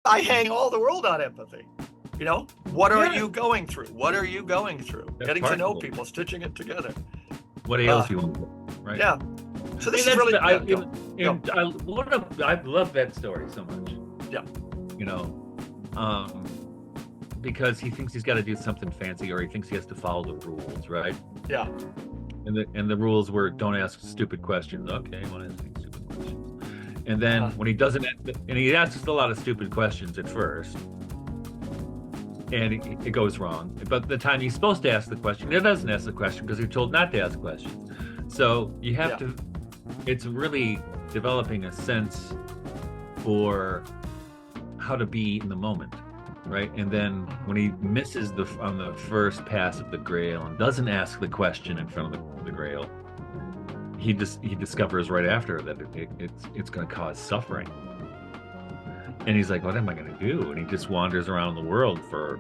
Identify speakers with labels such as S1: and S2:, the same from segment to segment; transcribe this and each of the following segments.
S1: I hang all the world on empathy. You know, what are
S2: Yeah.
S1: you going through? What are you going through?
S2: That's
S1: Getting to know
S2: part of it.
S1: people, stitching it together.
S2: What ails you, right?
S1: Yeah. So this is
S2: that's
S1: really
S2: the,
S1: yeah, go.
S2: I love that story so much.
S1: Yeah.
S2: You know, because he thinks he's got to do something fancy, or he thinks he has to follow the rules, right?
S1: Yeah.
S2: And the rules were don't ask stupid questions. Okay, I want to ask stupid questions. And then when he doesn't, and he asks a lot of stupid questions at first, and it goes wrong. But the time he's supposed to ask the question, he doesn't ask the question because he's told not to ask questions. So you have to. It's really developing a sense for how to be in the moment, right? And then when he misses on the first pass of the Grail and doesn't ask the question in front of the Grail, he discovers right after that it's going to cause suffering. And he's like, what am I going to do? And he just wanders around the world for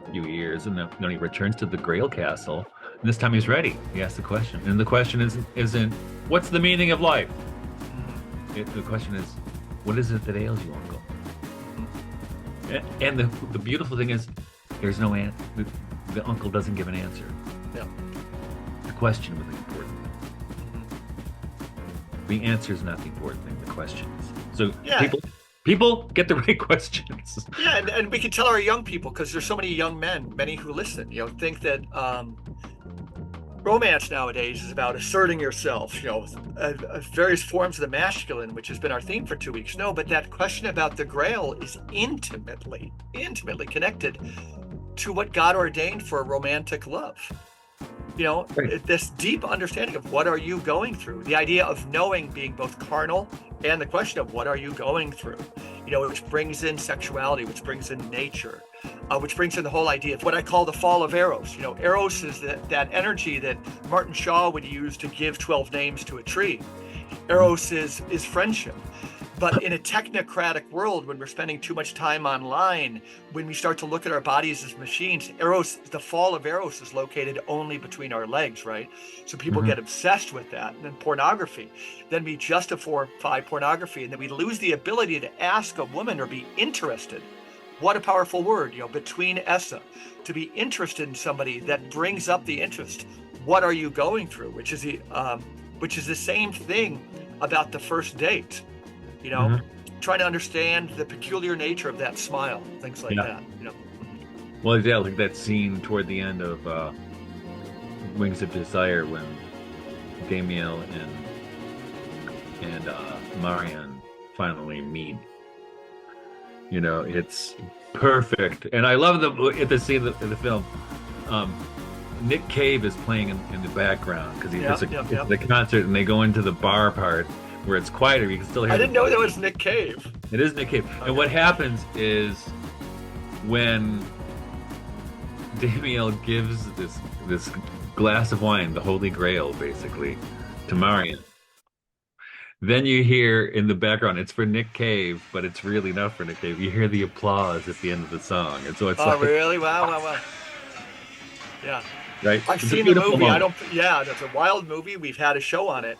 S2: a few years, and then he returns to the Grail Castle. And this time he's ready. He asks the question, and the question isn't what's the meaning of life. The question is, what is it that ails you, Uncle? And the beautiful thing is, there's no answer. The uncle doesn't give an answer.
S1: Yeah.
S2: The question was the important thing. The answer is not the important thing. The question is. So people get the right questions.
S1: Yeah, and we can tell our young people, because there's so many young men, many who listen, think that romance nowadays is about asserting yourself, various forms of the masculine, which has been our theme for 2 weeks. No, but that question about the Grail is intimately connected to what God ordained for romantic love. Right. This deep understanding of what are you going through, the idea of knowing being both carnal, and the question of what are you going through, which brings in sexuality, which brings in nature, which brings in the whole idea of what I call the fall of Eros. Eros is that energy that Martin Shaw would use to give 12 names to a tree. Eros is friendship. But in a technocratic world, when we're spending too much time online, when we start to look at our bodies as machines, the fall of Eros is located only between our legs, right? So people get obsessed with that. And then pornography. Then we justify pornography, and then we lose the ability to ask a woman or be interested. What a powerful word, between essa, to be interested in somebody that brings up the interest. What are you going through? Which is the same thing about the first date. Trying to understand the peculiar nature of that smile, things like that.
S2: Well, yeah, like that scene toward the end of Wings of Desire when Damiel and Marianne finally meet. It's perfect, and I love the scene in the film. Nick Cave is playing in the background because it's the concert, and they go into the bar part where it's quieter. You can still hear.
S1: I didn't know that was Nick Cave.
S2: It is Nick Cave. Okay. And what happens is when Damiel gives this glass of wine, the Holy Grail, basically, to Marian, then you hear in the background, it's for Nick Cave, but it's really not for Nick Cave. You hear the applause at the end of the song, and so it's
S1: really? Wow. Yeah.
S2: Right.
S1: I've seen the movie. Moment. That's a wild movie. We've had a show on it.